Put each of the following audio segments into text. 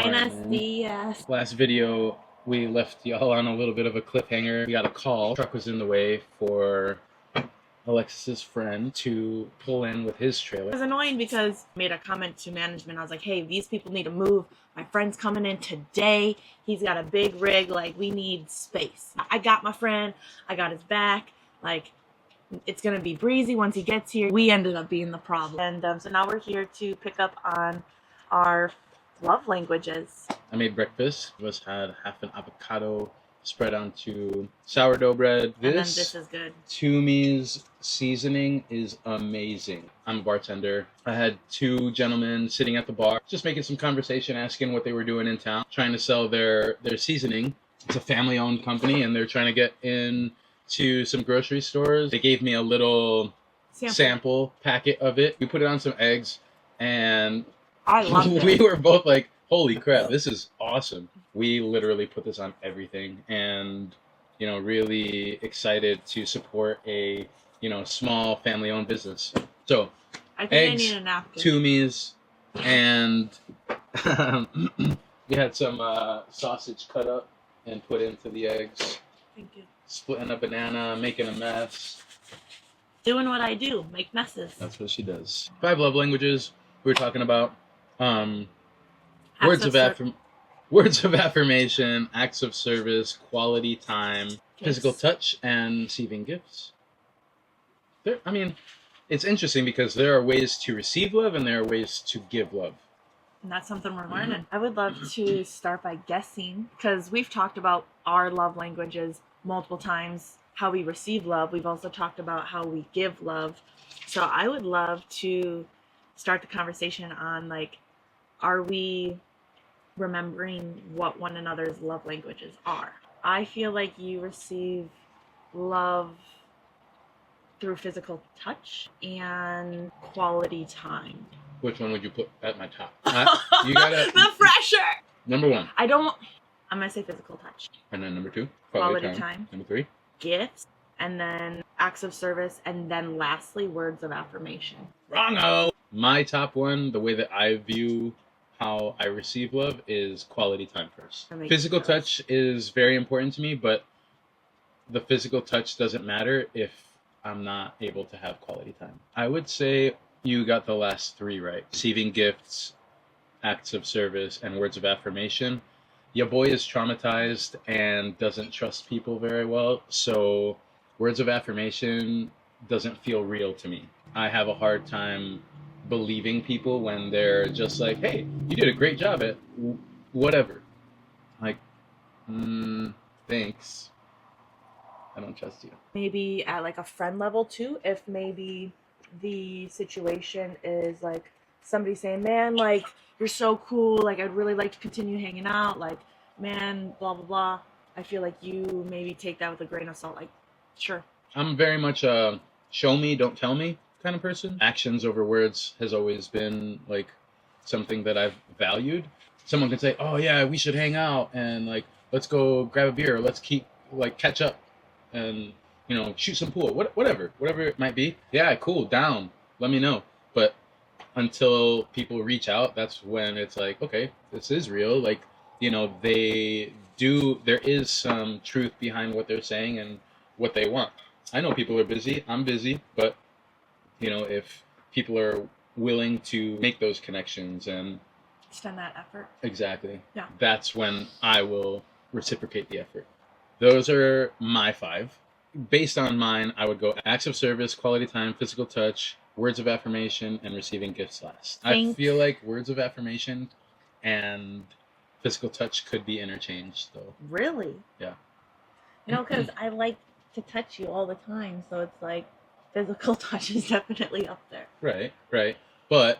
Buenos dias. Last video, we left y'all on a little bit of a cliffhanger. We got a call. The truck was in the way for Alexis's friend to pull in with his trailer. It was annoying because I made a comment to management. I was like, hey, these people need to move. My friend's coming in today. He's got a big rig. Like, we need space. I got my friend. I got his back. Like, it's going to be breezy once he gets here. We ended up being the problem. And so now we're here to pick up on our love languages. I made breakfast. Just had half an avocado spread onto sourdough bread. And then this is good. Toomey's seasoning is amazing. I'm a bartender. I had two gentlemen sitting at the bar, just making some conversation, asking what they were doing in town, trying to sell their seasoning. It's a family-owned company, and they're trying to get into some grocery stores. They gave me a little sample packet of it. We put it on some eggs, and I loved it. We were both like, holy crap, this is awesome. We literally put this on everything, and, you know, really excited to support a, you know, small family-owned business. So, I think eggs, I need a napkin. Toomey's, and we had some sausage cut up and put into the eggs. Thank you. Splitting a banana, making a mess. Doing what I do, make messes. That's what she does. 5 love languages we were talking about. Words of affirmation, acts of service, quality time, physical touch, and receiving gifts. I mean, it's interesting because there are ways to receive love and there are ways to give love. And that's something we're learning. I would love to start by guessing, because we've talked about our love languages multiple times, how we receive love. We've also talked about how we give love. So I would love to start the conversation on, like, are we remembering what one another's love languages are? I feel like you receive love through physical touch and quality time. Which one would you put at my top? You gotta the pressure. Number 1. I'm gonna say physical touch. And then number 2, quality time. Number 3, gifts, and then acts of service, and then lastly, words of affirmation. Wrong-o! My top one, the way that I view how I receive love, is quality time first. Physical touch is very important to me, but the physical touch doesn't matter if I'm not able to have quality time. I would say you got the last 3 right. Receiving gifts, acts of service, and words of affirmation. Your boy is traumatized and doesn't trust people very well, so words of affirmation doesn't feel real to me. I have a hard time believing people when they're just like, hey, you did a great job at whatever. Like, thanks. I don't trust you. Maybe at like a friend level too, if maybe the situation is like somebody saying, man, like, you're so cool, like, I'd really like to continue hanging out, like, man, blah blah blah. I feel like you maybe take that with a grain of salt, like, sure. I'm very much a show me, don't tell me kind of person. Actions over words has always been like something that I've valued. Someone can say, oh yeah, we should hang out and like, let's go grab a beer, let's keep like catch up and, you know, shoot some pool, whatever it might be. Yeah, cool, down, let me know. But until people reach out, that's when it's like, okay, this is real. Like, you know, there is some truth behind what they're saying and what they want. I know people are busy, I'm busy, but, you know, if people are willing to make those connections and extend that effort. Exactly. Yeah. That's when I will reciprocate the effort. Those are my 5. Based on mine, I would go acts of service, quality time, physical touch, words of affirmation, and receiving gifts last. I feel like words of affirmation and physical touch could be interchanged, though. Really? Yeah. You know, because I like to touch you all the time, so it's like physical touch is definitely up there. Right. But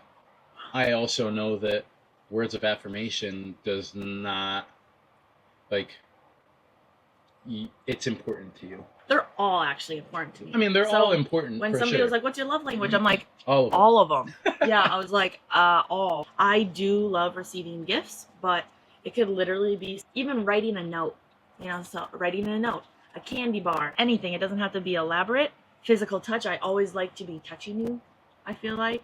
I also know that words of affirmation does not, like, it's important to you. They're all actually important to me. I mean, they're all important. When somebody was like, what's your love language? I'm like, all of them. Yeah, I was like, all. I do love receiving gifts, but it could literally be even writing a note. You know, so writing a note, a candy bar, anything. It doesn't have to be elaborate. Physical touch, I always like to be touching you, I feel like.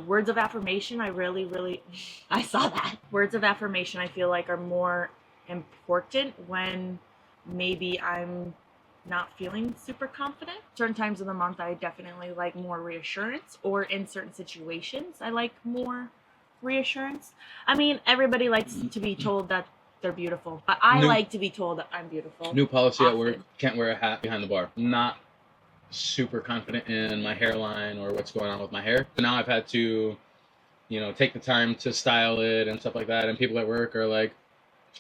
Words of affirmation, I really, I saw that. Words of affirmation, I feel like, are more important when maybe I'm not feeling super confident. Certain times of the month, I definitely like more reassurance, or in certain situations, I like more reassurance. I mean, everybody likes to be told that they're beautiful, but I like to be told that I'm beautiful. New policy often. at work: can't wear a hat behind the bar. Not super confident in my hairline or what's going on with my hair. So now I've had to, take the time to style it and stuff like that. And people at work are like,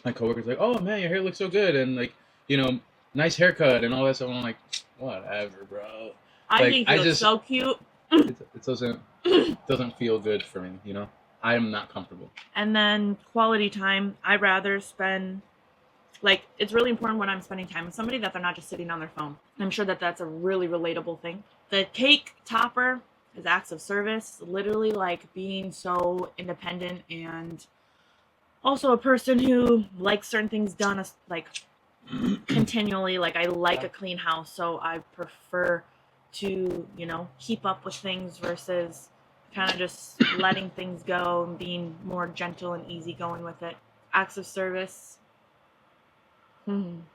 my coworkers like, "Oh man, your hair looks so good," and like, nice haircut and all that stuff. And I'm like, whatever, bro. I think you look so cute. It doesn't feel good for me. I am not comfortable. And then quality time, I rather spend, like, it's really important when I'm spending time with somebody that they're not just sitting on their phone. I'm sure that that's a really relatable thing. The cake topper is acts of service, literally like being so independent, and also a person who likes certain things done like continually. Like, I like a clean house, so I prefer to, keep up with things versus kind of just letting things go and being more gentle and easygoing with it. Acts of service.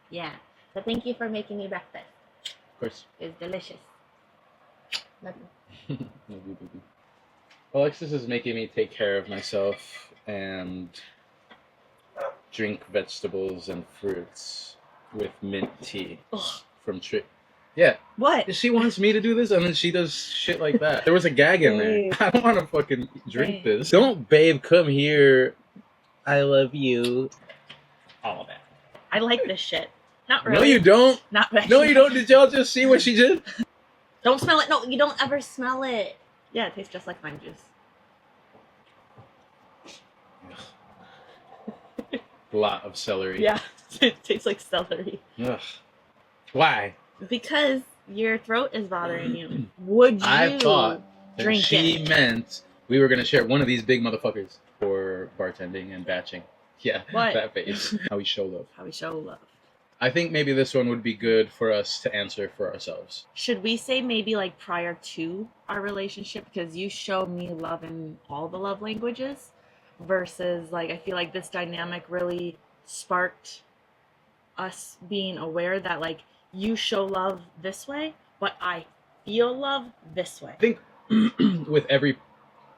Yeah. So thank you for making me breakfast. Of course. It's delicious. Love you, baby. Alexis is making me take care of myself and drink vegetables and fruits with mint tea from Tree. Yeah. What? She wants me to do this, and then she does shit like that. There was a gag in there. I don't want to fucking drink this. Don't, babe, come here. I love you. All of that. I like this shit. Not really. No, you don't. Not really. No, you don't. Did y'all just see what she did? Don't smell it. No, you don't ever smell it. Yeah, it tastes just like lime juice. A lot of celery. Yeah, it tastes like celery. Ugh. Why? Because your throat is bothering you. Would you I thought that drink she it? meant we were going to share one of these big motherfuckers for bartending and batching. Yeah, what? That face. How we show love. How we show love. I think maybe this one would be good for us to answer for ourselves. Should we say maybe like prior to our relationship? Because you show me love in all the love languages, versus like I feel like this dynamic really sparked us being aware that like you show love this way, but I feel love this way. I think with every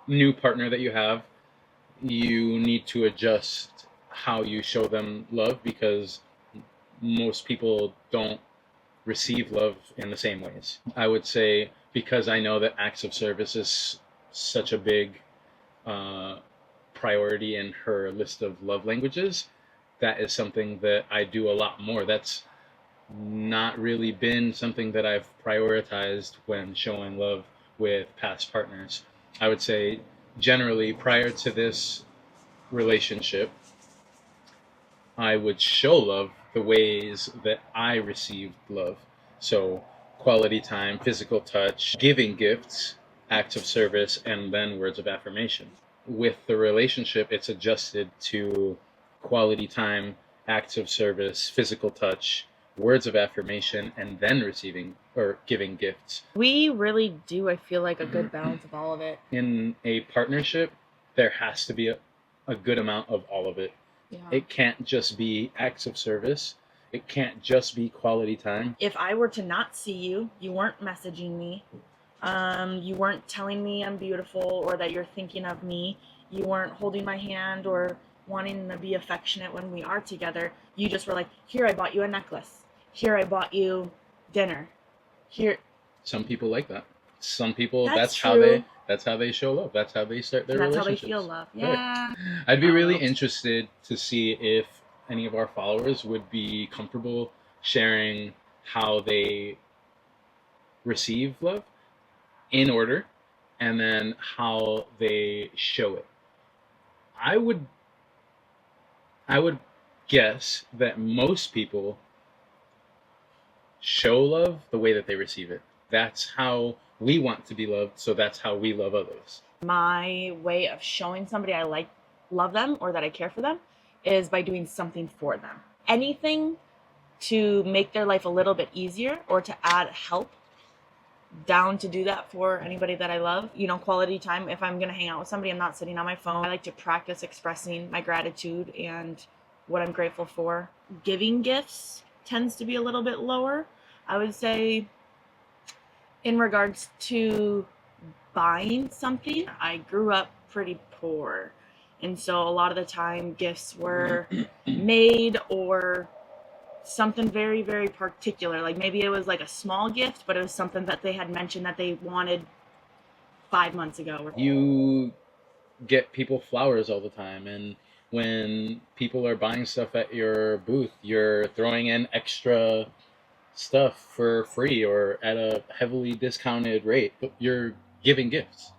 new partner that you have, you need to adjust how you show them love, because most people don't receive love in the same ways. I would say, because I know that acts of service is such a big priority in her list of love languages, that is something that I do a lot more. That's not really been something that I've prioritized when showing love with past partners. I would say generally prior to this relationship, I would show love the ways that I received love. So quality time, physical touch, giving gifts, acts of service, and then words of affirmation. With the relationship, it's adjusted to quality time, acts of service, physical touch, words of affirmation, and then receiving or giving gifts. We really do, I feel like, a good balance of all of it. In a partnership, there has to be a good amount of all of it. Yeah. It can't just be acts of service. It can't just be quality time. If I were to not see you, you weren't messaging me, you weren't telling me I'm beautiful or that you're thinking of me, you weren't holding my hand or wanting to be affectionate when we are together, you just were like, here, I bought you a necklace. Here, I bought you dinner. Here. Some people like that. Some people, that's true. how they show love. That's how they start their relationships. That's how they feel love. Yeah. Right. I'd be really interested to see if any of our followers would be comfortable sharing how they receive love in order, and then how they show it. I would guess that most people show love the way that they receive it. That's how we want to be loved, so that's how we love others. My way of showing somebody I love them, or that I care for them, is by doing something for them. Anything to make their life a little bit easier or to add help down to do that for anybody that I love. You know, quality time. If I'm going to hang out with somebody, I'm not sitting on my phone. I like to practice expressing my gratitude and what I'm grateful for. Giving gifts tends to be a little bit lower. I would say in regards to buying something, I grew up pretty poor. And so a lot of the time gifts were made or something very, very particular. Like maybe it was like a small gift, but it was something that they had mentioned that they wanted 5 months ago. You get people flowers all the time, and when people are buying stuff at your booth, you're throwing in extra stuff for free or at a heavily discounted rate. But you're giving gifts.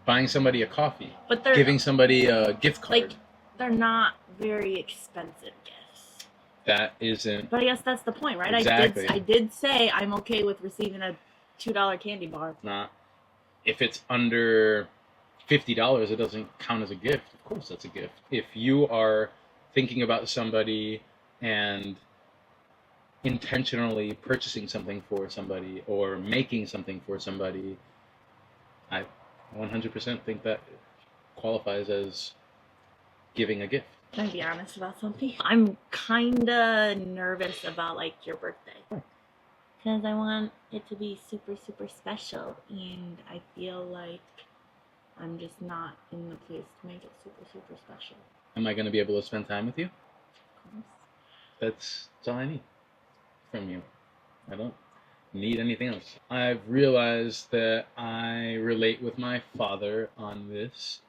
Buying somebody a coffee, But they're giving somebody a gift card. like, they're not very expensive gifts. That isn't. But I guess that's the point, right? Exactly. I did say I'm okay with receiving a $2 candy bar. Not if it's under $50, it doesn't count as a gift. Of course, that's a gift. If you are thinking about somebody and intentionally purchasing something for somebody or making something for somebody, I 100% think that qualifies as giving a gift. Can I be honest about something? I'm kinda nervous about like your birthday. Because I want it to be super, super special. And I feel like I'm just not in the place to make it super, super special. Am I going to be able to spend time with you? Of course. That's all I need from you. I don't need anything else. I've realized that I relate with my father on this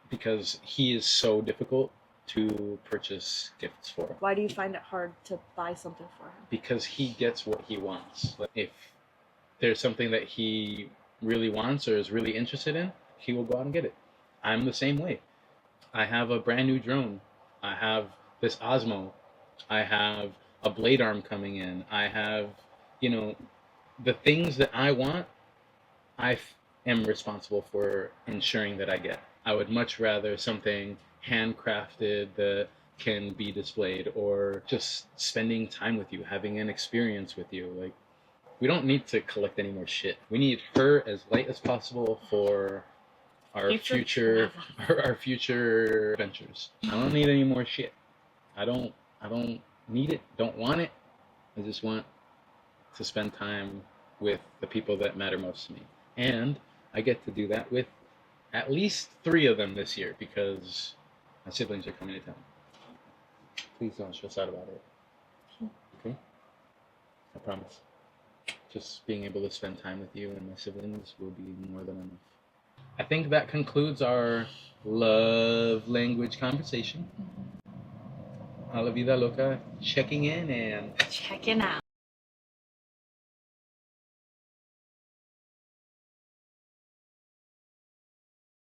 because he is so difficult to purchase gifts for. Why do you find it hard to buy something for him? Because he gets what he wants. Like if there's something that he really wants or is really interested in, he will go out and get it. I'm the same way. I have a brand new drone. I have this Osmo. I have a blade arm coming in. I have, you know, the things that I want, am responsible for ensuring that I get. I would much rather something handcrafted that can be displayed, or just spending time with you, having an experience with you. Like, we don't need to collect any more shit. We need her as light as possible for our future adventures. I don't need any more shit. I don't need it, don't want it. I just want to spend time with the people that matter most to me. And I get to do that with at least 3 of them this year because my siblings are coming to town. Please don't stress out about it. Okay? I promise. Just being able to spend time with you and my siblings will be more than enough. I think that concludes our love language conversation. A la vida loca checking in and checking out.